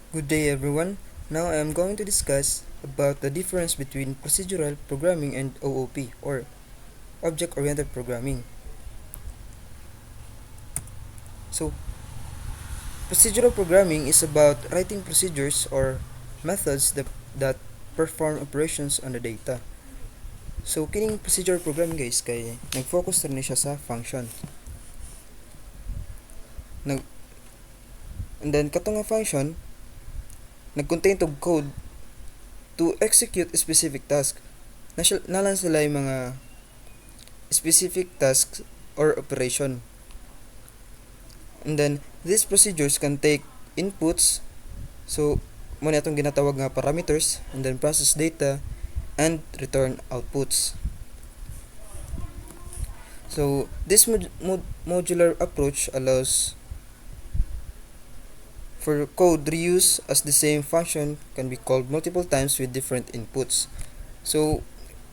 Good day everyone. Now I am going to discuss about the difference between procedural programming and OOP or object-oriented programming. So, procedural programming is about writing procedures or methods that perform operations on the data. So, kining procedural programming guys kay nag-focus rin siya sa function. Nag and then katong nga function nag-contain tog code to execute a specific task. Nalan sila yung mga specific tasks or operation. And then these procedures can take inputs, so muna itong ginatawag nga parameters, and then process data and return outputs. So this modular approach allows for code reuse, as the same function can be called multiple times with different inputs. So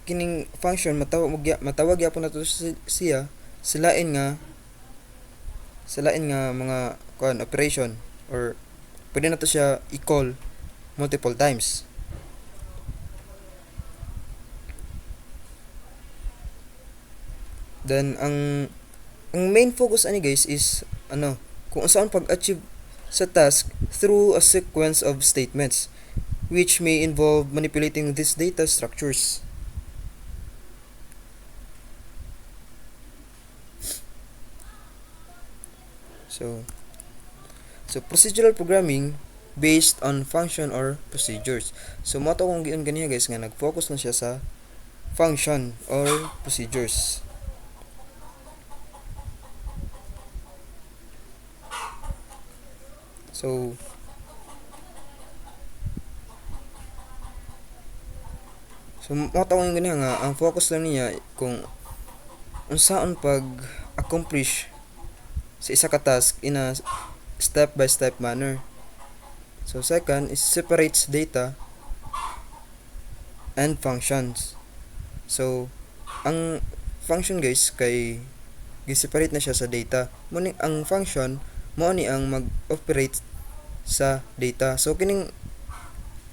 kining function matawag yapon nato siya silain nga mga operation, or pwede na to siya i-call multiple times. Then ang main focus ani guys is kung saan pag-achieve sa task through a sequence of statements which may involve manipulating these data structures. So procedural programming based on function or procedures. So mo to kung giun ganiya guys nga nag-focus lang siya sa function or procedures. So mo to kung ganiya nga ang focus lang niya kung unsaon pag-accomplish sa isa ka task in a step-by-step manner. So second is separates data and functions. So ang function guys kay gi-separate na siya sa data. Muni ang function mo ni ang mag-operate sa data. So kining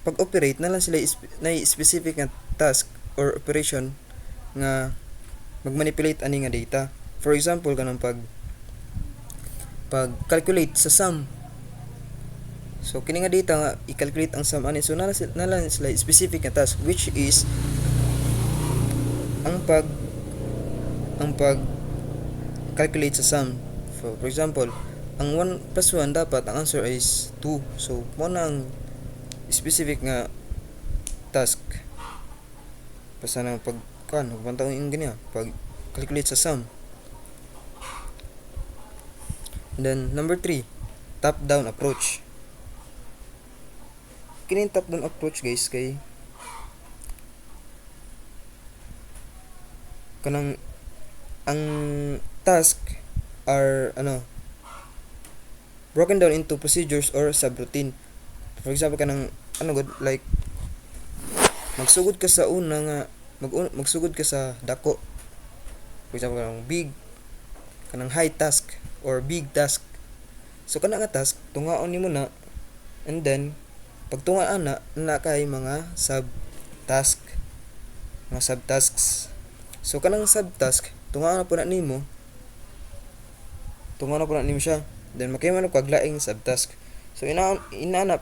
pag-operate na lang sila na specific nga task or operation nga mag-manipulate ani nga data. For example kanang pag-calculate sa sum. So kini nga data nga i-calculate ang sum ani, so nala sila specific nga task which is ang pag calculate sa sum. So for example, ang 1 plus 1 dapat ang answer is 2. So mo na ang specific nga task. Basta na pagbantaw yung ganyan pag calculate sa sum. And then number 3, top-down approach. Kining top-down approach guys kay kanang ang task are broken down into procedures or subroutine. For example kanang like magsugod ka sa una nga magsugod ka sa dako. For example kanang high task or big task. So kana nga task tungaon nimo na, and then pagtungaan na kay mga subtasks. So kanang subtask tungaon na po na nimo siya, then makaiman og kaglaing subtask. So ina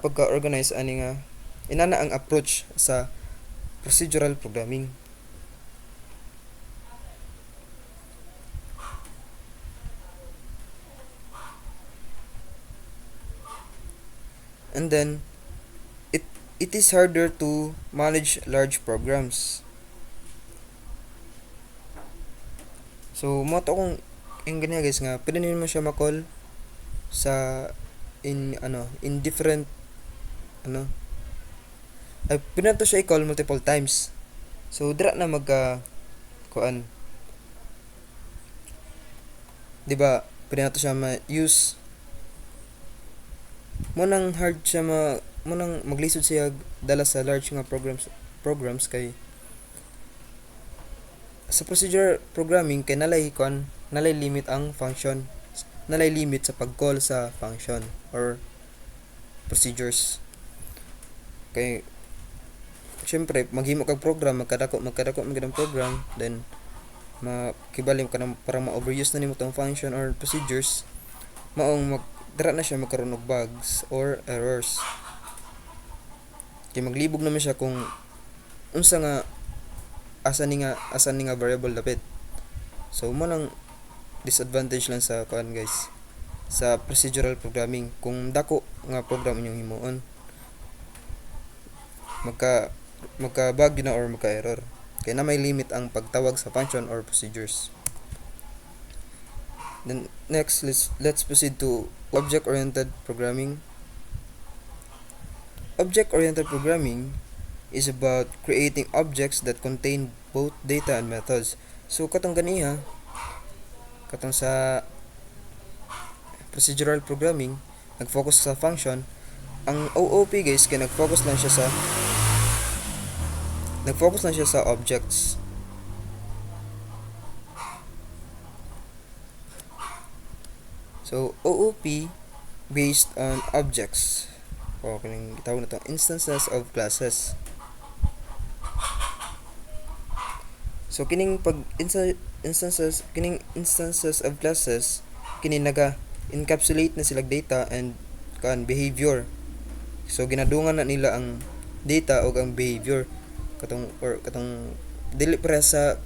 pagka-organize ani nga inana ang approach sa procedural programming. And then it is harder to manage large programs. So mo to kung ganyan guys nga pwede mo siya ma-call sa in different pwede na to siya i-call multiple times. So dira na di ba pwede na to siya ma-use mo nang hard siya mo nang maglisod siya dala sa large nga programs kay sa procedure programming kay nalay limit ang function, nalay limit sa pag-call sa function or procedures. Kay syempre maghimo kag program, magkadako magandang program, then makibali ka na para ma-overuse na nimo tong function or procedures, maong dira na siya magkaroon og bugs or errors. Kay maglibog naman siya kung unsa nga asa ni nga variable dapit. So mo lang disadvantage lang sa kuan guys, sa procedural programming. Kung dako nga program inyong himuon, magka bug na or magka error, kaya na may limit ang pagtawag sa function or procedures. Then next, let's proceed to object oriented programming. Object oriented programming is about creating objects that contain both data and methods. So katong ganiha, katong sa procedural programming nag-focus sa function, ang OOP guys kay nag-focus lang siya sa objects. So OOP based on objects, o kining gitawag na to instances of classes. So kining instances of classes kini naga-encapsulate na sila data and behavior. So ginadungan na nila ang data o ang behavior katong dili para sa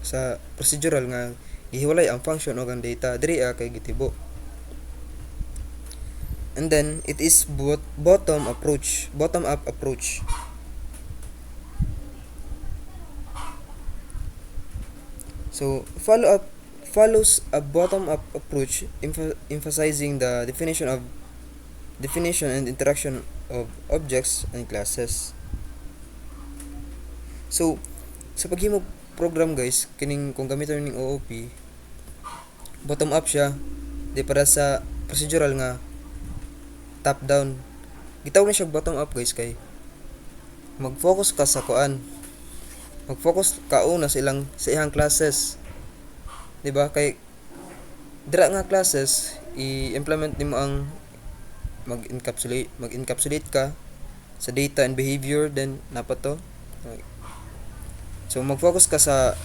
sa procedural nga gihiwalay ang function o ang data diri kay gitibo. And then it is bottom up approach. So follows a bottom up approach, emphasizing the definition and interaction of objects and classes. So sa paghimo program guys, kining kung gamiton ning OOP, bottom up siya, di para sa procedural nga top down. Gitawag na siya bottom up guys kay mag-focus ka sa mag-focus ka una sa iyang classes, di ba? Kay dira nga classes i-implement nimo ang mag-encapsulate ka sa data and behavior, then napat to. So mag-focus ka sa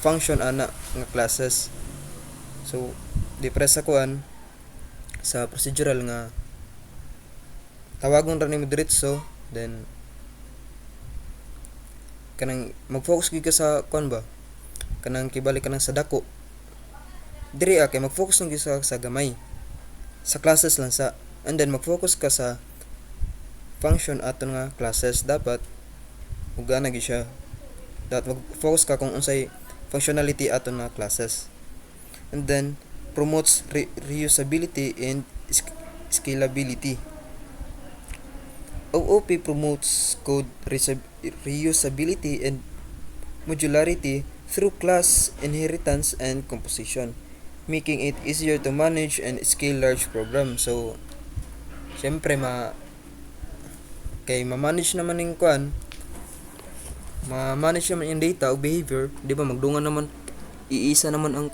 function ana nga classes. So di para sa sa procedural nga tawagon ra nimo diretso, then kanang mag-focus gid ka sa ba, kanang kibalik ka nang sa dako diri kay mag-focus lang gid sa gamay sa classes lang sa, and then mag-focus ka sa function aton nga classes. Dapat uga na gid siya, dapat mag-focus ka kung unsay functionality aton nga classes. And then promotes reusability and scalability. OOP promotes code reusability and modularity through class inheritance and composition, making it easier to manage and scale large programs. So syempre ma-manage naman yung ma-manage naman yung data o behavior, di ba? Magdungan naman, iisa naman ang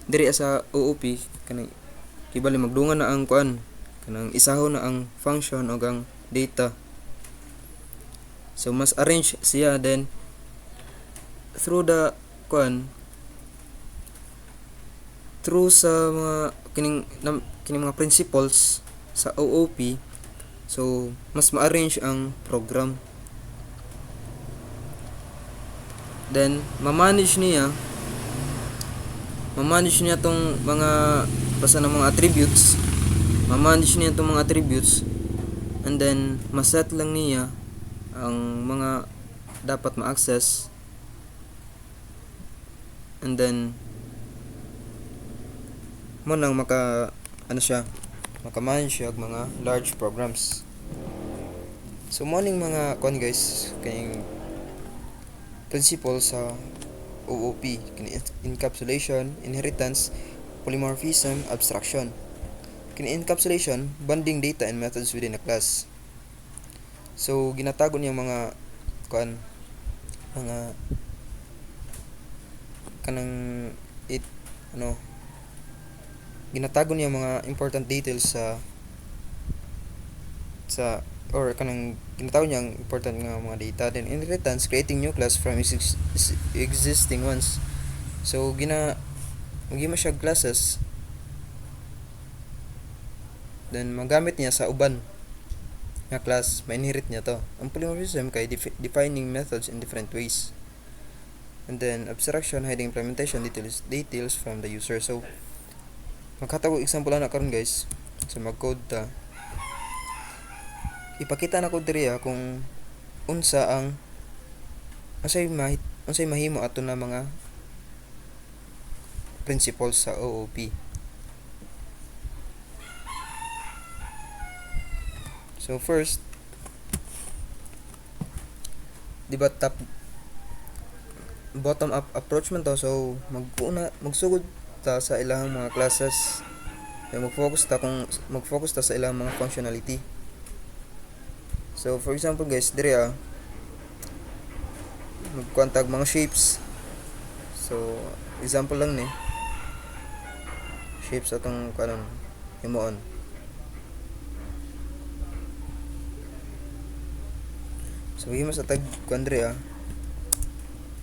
diri sa OOP, kanang kibali magdungan na ang kanang isahon na ang function o ang data. So mas arrange siya, then through the through sa mga kining mga principles sa OOP, so mas ma-arrange ang program. Then ma-manage niya tong mga basta ng mga attributes, and then ma-set lang niya ang mga dapat ma-access, and then mo nang maka-manage siya og mga large programs. So mo ning mga guys kayong principle sa OOP, kini encapsulation, inheritance, polymorphism, abstraction. Kini encapsulation, bonding data and methods within a class. So ginatago niya mga ginatago niya mga important details sa or kanang ginatawag niyang important nga mga data, then inheritance creating new class from existing ones. So magima siya classes, then magamit niya sa uban nga class, ma-inherit niya to. Ang polymorphism kay defining methods in different ways, and then abstraction hiding implementation details from the user. So magkatawag example na karon guys. So mag-code ta, ipakita na ko diri kung unsa ang unsay mahimo ato na mga principles sa OOP. So first, di ba bottom up approach man to. So magsugod ta sa ilang mga classes, mag-focus ta sa ilang mga functionality. So for example guys, diri magkuantag mga shapes. So example lang ni shapes atong kanon himuon. So himo sa tag kuan diri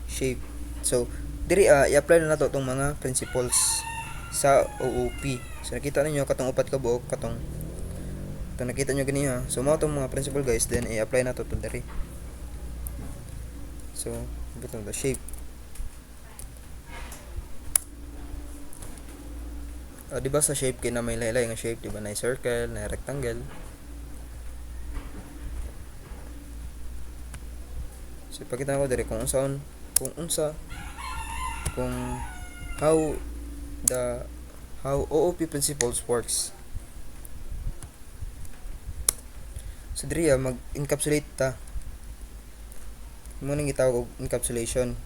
shape. So diri i-apply na nato tong mga principles sa OOP. So nakita ninyo katong upat ka buok, katong nakita nyo gani So mao tong mga principle guys, then i-apply nato to diri. So butang the shape. Di ba sa shape kay na may laylay nga shape, di ba, na circle, na rectangle. So ipakita ko diri kung how OOP principles works. So diri mag-encapsulate ta. Mo nang gitawag og encapsulation.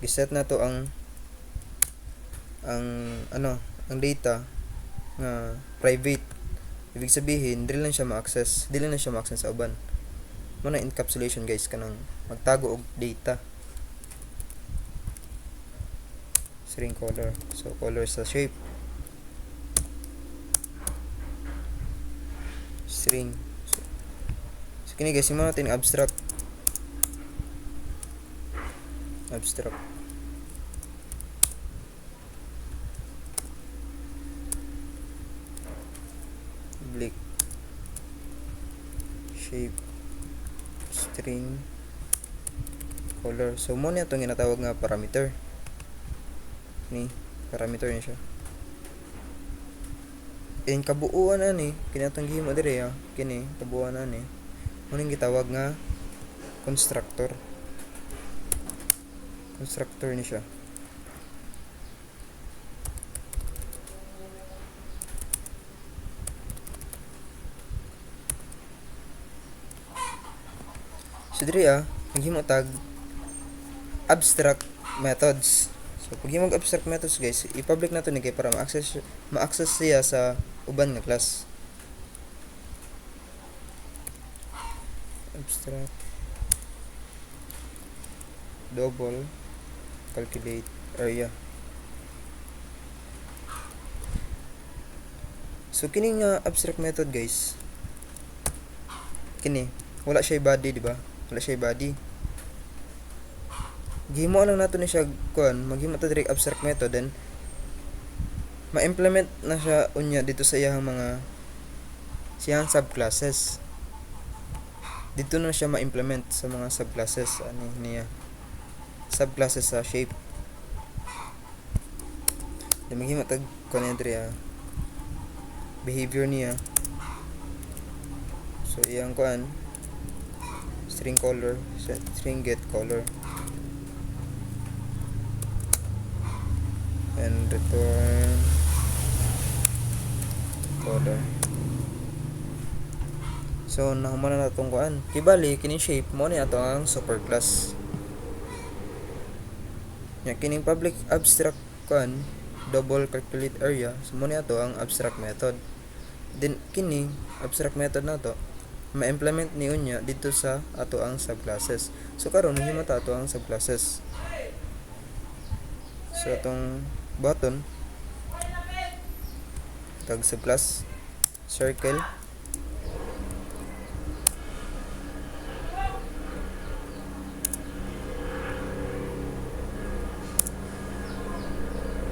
Giset na to ang data nga private. Ibig sabihin dili lang siya ma-access sa uban. Mo na encapsulation guys, kanang magtago og data. String color. So color sa shape. String. So kini guys, mo natin abstract. Public shape string color. So mo na itong ginatawag nga parameter. Ni parameter niya siya. In kabuuan na ni kinatang gihimo diri kini kabuuan na ni mo ning gitawag nga constructor ni siya. So diri maghimo tag abstract methods. So pag himog abstract methods guys, i-public nato ni kay para ma-access siya sa uban nga class. Abstract double calculate area. So kini nga abstract method guys, kini wala siya body, di ba? Wala siya body. Gihimo lang nato ni siya kuan, maghimo ta direct abstract method, then ma-implement na siya unya dito sa iyang siyang subclasses. Dito na siya ma-implement sa mga subclasses niya. Subclasses sa shape. Then maghimo tag kuan diri behavior niya. So iyang kuan string color, string get color, and return color. So nahuman na natong kuan. Kibali kini shape mo ni ato ang superclass. Ya kining public abstract kuan double calculate area, so mo ni ato ang abstract method. Then kini abstract method na to ma-implement ni unya dito sa ato ang subclasses. So karon mahimo ta ato ang subclasses. So atong button tag subclass circle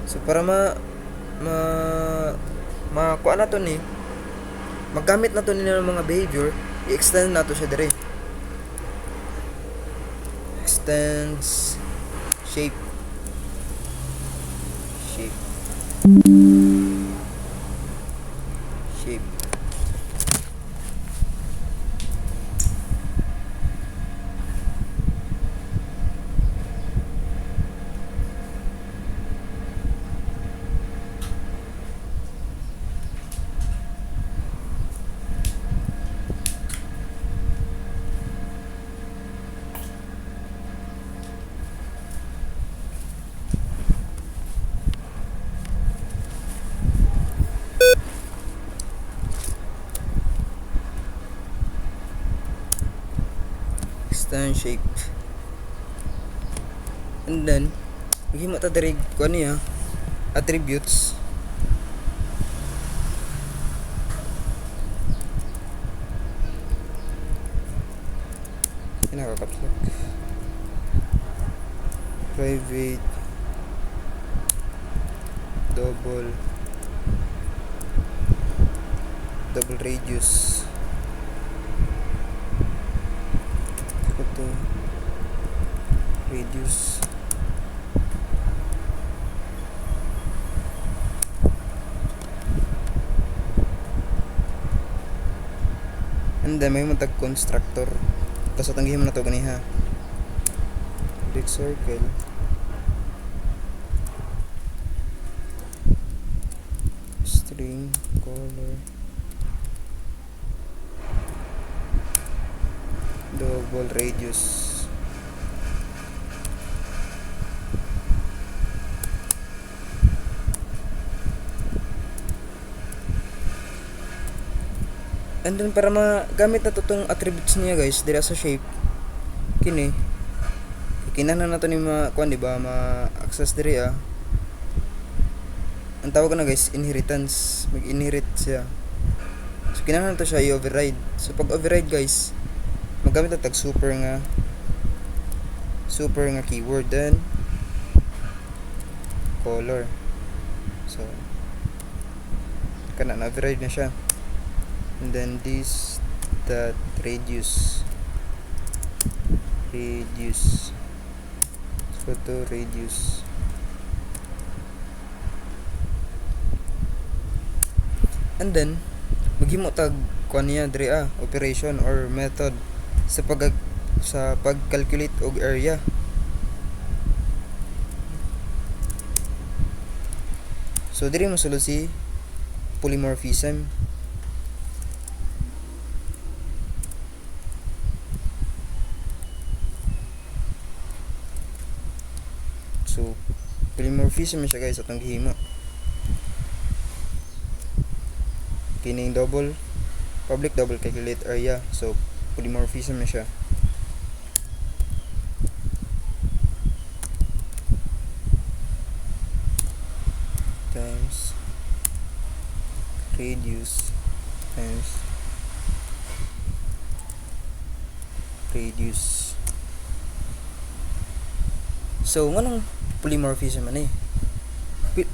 So para ma makuha na to ni magamit na to ni ng mga behavior, i-extend na to siya dire. Extends shape shape shape extend shape. And then maghimo ta diri kuan niya attributes. Nakakatlak. Private double radius photo radius and then may matag constructor tapos atanggihin mo na to ganiha big circle string color double radius and then para magamit na to tong attributes niya guys dira sa shape kini kinahanglan na to ni kuan di ba ma-access diri ang tawag na guys inheritance mag-inherit siya so kinahanglan to siya i-override so pag override guys magamit na tag super nga keyword then color so kana na override na siya and then this that radius photo radius and then maghimo tag kuan niya diri operation or method sa pag-calculate og area so diri mosulod si polymorphism so polymorphism siya guys atong gihimo kining public double calculate area so polymorphism na siya times radius times radius so nganong polymorphism ani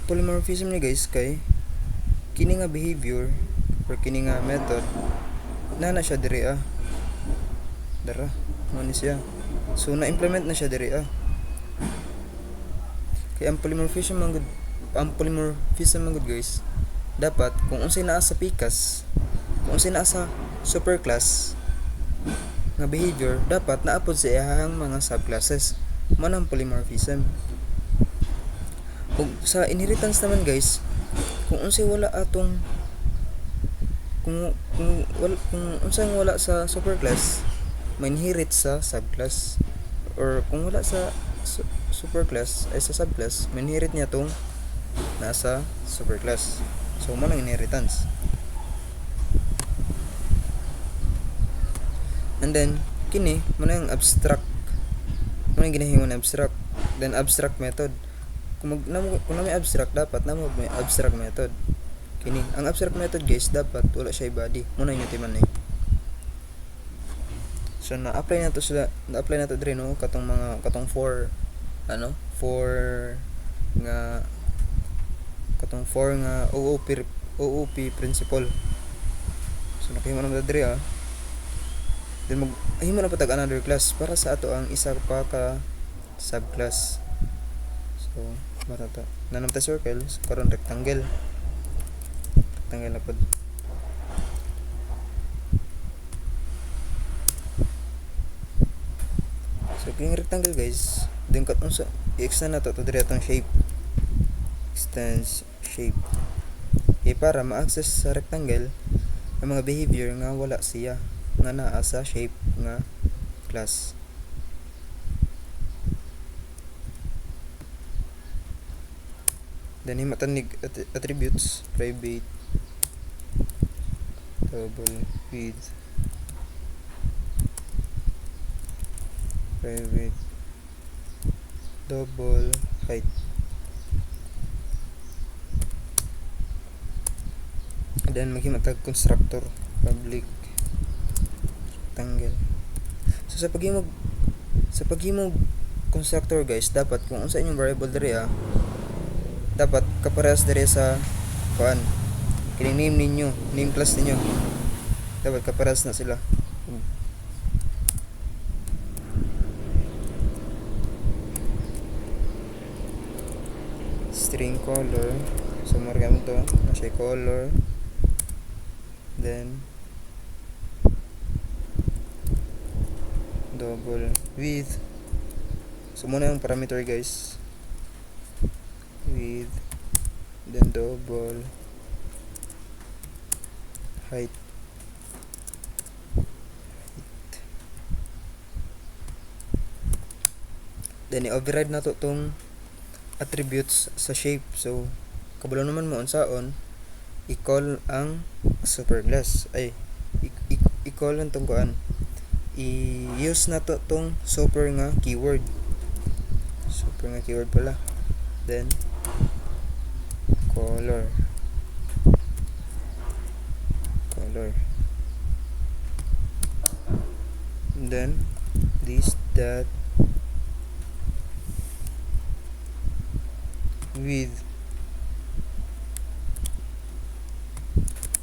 polymorphism ni guys kay kini nga behavior or kini nga method na siya diri dara mo ni siya so na implement na siya diri kay ang polymorphism man gud guys dapat kung unsay naa sa PCAS kung unsay naa sa superclass nga behavior dapat naapod sa iyahang mga subclasses mo nang polymorphism ug sa inheritance naman guys kung unsay wala atong kung unsay wala sa superclass ma-inherit sa subclass or kung wala sa superclass ay sa subclass ma-inherit niya tong nasa superclass so mo nang inheritance and then kini mo nang abstract mo nang ginahimo na abstract then abstract method kung may abstract dapat na may abstract method kini ang abstract method guys dapat wala siya body mo na yung timan so na-apply na to dire no katong 4 nga katong 4 nga OOP principle. So nakahimo na diri then himo na patag another class para sa ato ang isa pa ka subclass. So matata nanamta circle, so karon rectangle na pod. So kung rectangle guys, then kat unsa i-extend na to diri atong shape, extends shape. Para ma-access sa rectangle ang mga behavior nga wala siya nga naa sa shape nga class. Then himatanig attributes, private double width, private double height. Then maghimatag constructor, public rectangle. So sa paghimog constructor guys, dapat kung unsa inyong variable diri dapat kaparehas diri sa kuan kining name ninyo, name class ninyo, dapat kaparehas na sila. String color, so marami to na siya color, then double width. So muna yung parameter guys, width, then double height. Then i-override na to tong attributes sa shape. So kabalo naman mo unsaon i-call ang superclass, ay i-call ang tong kuan, i-use na to tong super nga keyword pala. Then color, and then this dot width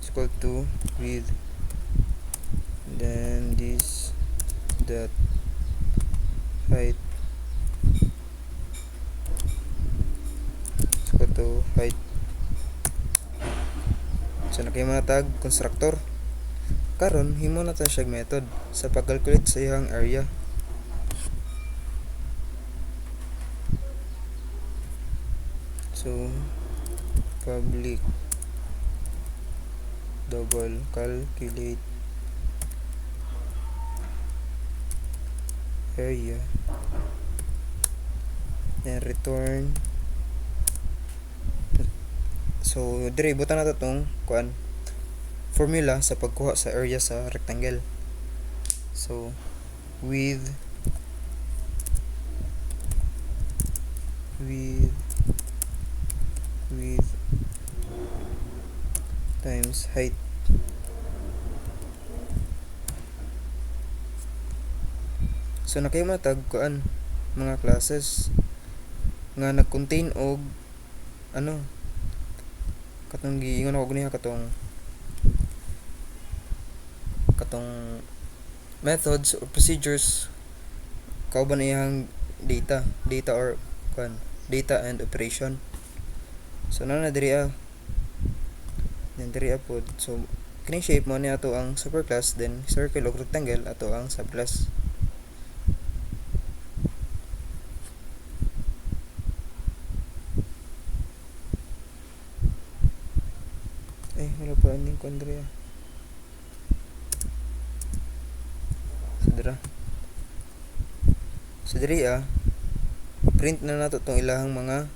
is equal to width, then this dot height is equal to height. So nakimatag constructor. Karon himo na ta siya method sa pag-calculate sa iyang area. So public double calculate area, then return. So dire butan na to tong kuan formula sa pagkuha sa area sa rectangle. So width times height. So nakaimatag kuan mga classes nga nag-contain og katong giingon ako guniha katong methods or procedures kauban iyang data or kuan data and operation. So na diri pod. So kining shape mo ni ato ang superclass, then circle o rectangle ato ang subclass. Wala pa ending ko Andrea. So diri print na nato tong ilahang mga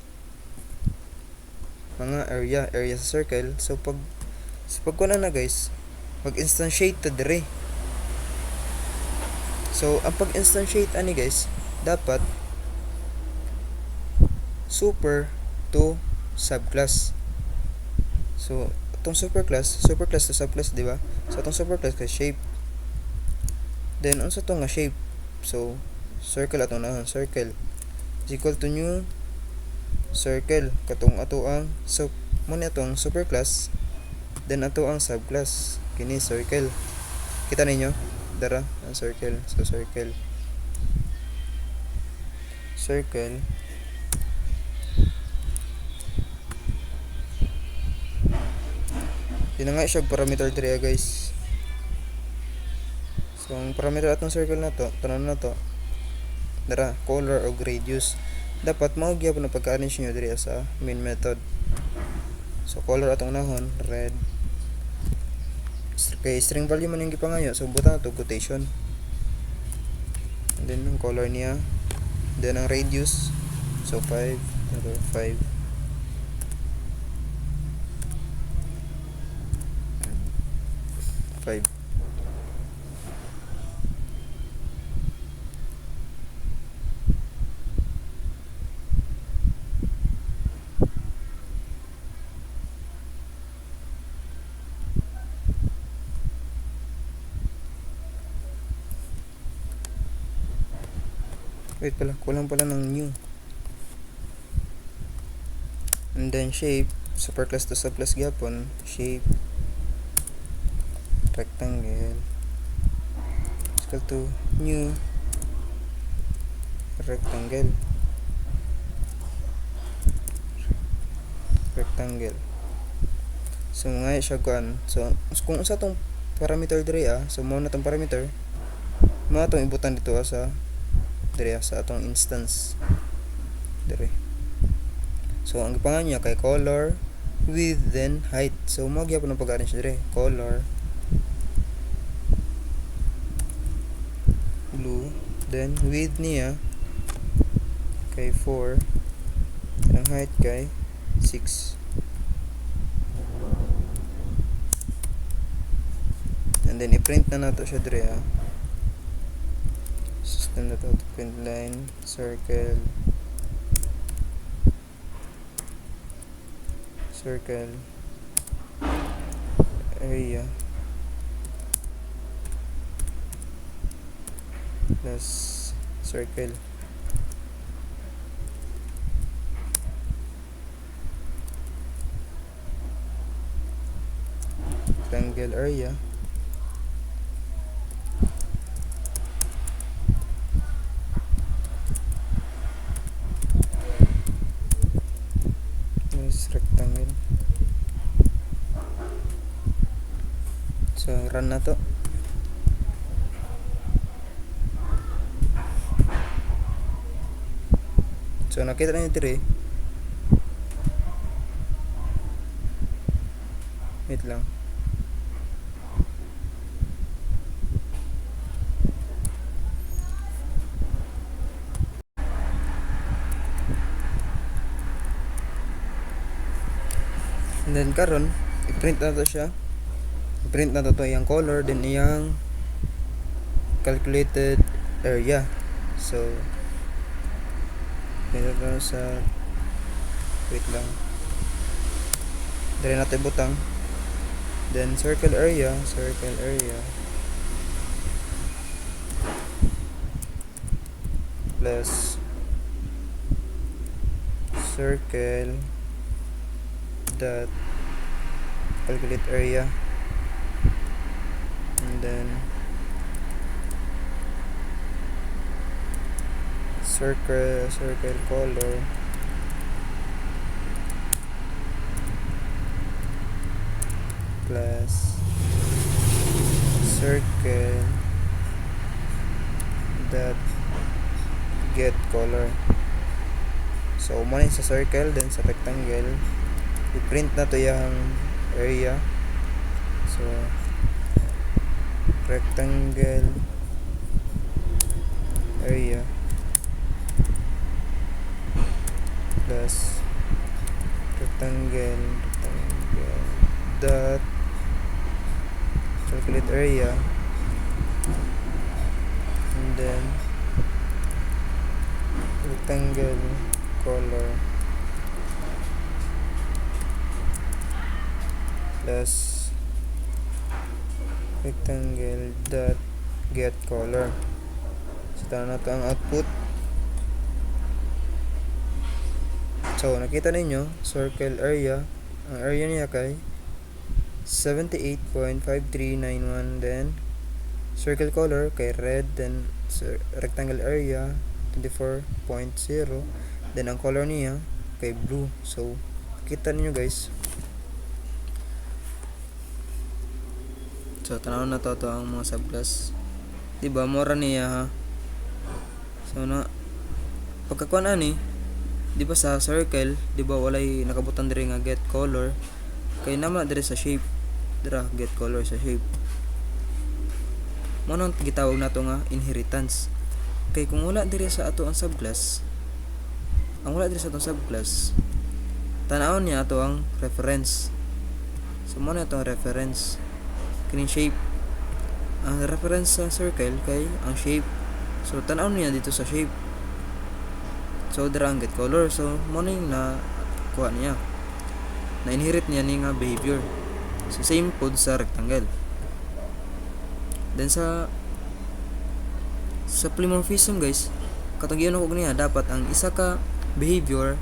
area sa circle. So pagkunan na guys, mag-instantiate ta diri. So ang pag-instantiate ani guys, dapat super to subclass. So itong superclass to subclass, di ba? So itong superclass kay shape. Then unsa to nga shape? So circle ato na, circle is equal to new circle katong ato ang muna itong superclass, then ato ang subclass kini circle. Kita ninyo dara ang circle. So circle yun na nga siya parameter diri guys. So ang parameter atong circle na to, tanan na to dara color o radius, dapat mao gyud na pagka-arrange nyo diri sa main method. So color atong nahon red, kay string value man yung gipangayo, so buta to quotation, and then ang color niya, then ang radius, so 5 5 5. Wait pala, kulang pala ng new. And then shape, superclass to subclass gyapon, shape rectangle equal to new rectangle. So nga siya kuan. So kung usa tong parameter diri so mao na tong parameter, mao atong ibutan dito sa diri sa atong instance diri. So ang gipangan niya kay color, width, then height. So mao gyapon ang pag-arrange diri. Color blue, then width niya kay 4, and ang height kay 6. And then i-print na nato siya diri system na to, print line circle area plus circle rectangle area plus rectangle. So run na to. So nakita na nyo diri. Wait lang. And then karon i-print na to siya. I-print na to yung color, then yung calculated area. So dito sa wait lang, dire natin butang, then circle area plus circle dot calculate area, and then circle color plus circle dot get color. So muna sa circle, then sa rectangle i-print na to yung area. So rectangle area plus rectangle dot calculate area, and then rectangle color plus rectangle dot get color. So tara na to ang output. So nakita ninyo circle area Ang area niya kay 78.5391, then circle color kay red, then rectangle area 24.0, then ang color niya kay blue. So kita niyo guys. So tanaw na to ang mga subclass. Diba mora niya ha. So na pagkakuan ani, di ba sa circle, di ba walay nakabutan diri nga get color, kay nama diri sa shape, dira get color sa shape. Mo nang gitawag nato nga inheritance. Kay kung wala diri sa ato ang subclass, tan-awon niya ato ang reference. So mo na itong reference kining shape. Ang reference sa circle kay ang shape. So tan-awon niya dito sa shape. So dira ang get color. So mo na kuha niya, na inherit niya ni nga behavior. So same pod sa rectangle. Then sa polymorphism guys, katagyan ko niya dapat ang isa ka behavior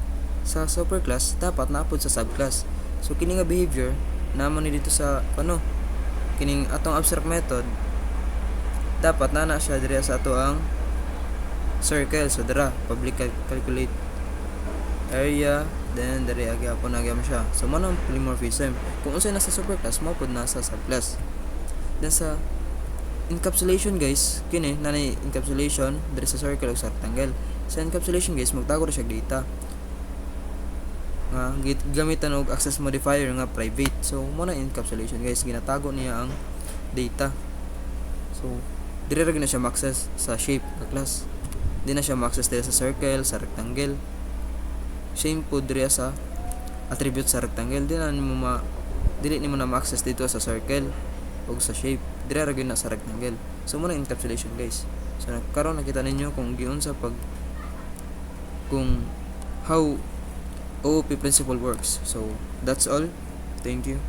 sa superclass dapat naapod sa subclass. So kini nga behavior naman ni dito sa kining atong abstract method, dapat na siya diri sa ato ang circle. So dira public calculate area, then diri agyapon siya. So mo nang polymorphism. Kung unsay nasa superclass mo pod nasa subclass. Then sa encapsulation guys, kini nanay encapsulation diri sa circle ug sa rectangle. Sa encapsulation guys, magtago ra siya data nga gamitan og access modifier nga private. So mo na encapsulation guys, ginatago niya ang data. So dire ra gina siya ma-access sa shape nga class, di na siya ma-access diri sa circle, sa rectangle. Same po diri sa attribute sa rectangle, dili nimo na ma-access dito sa circle o sa shape, dire ra gyud na sa rectangle. So mo na encapsulation guys. So karon nakita ninyo kung giunsa kung how OOP principle works. So that's all. Thank you.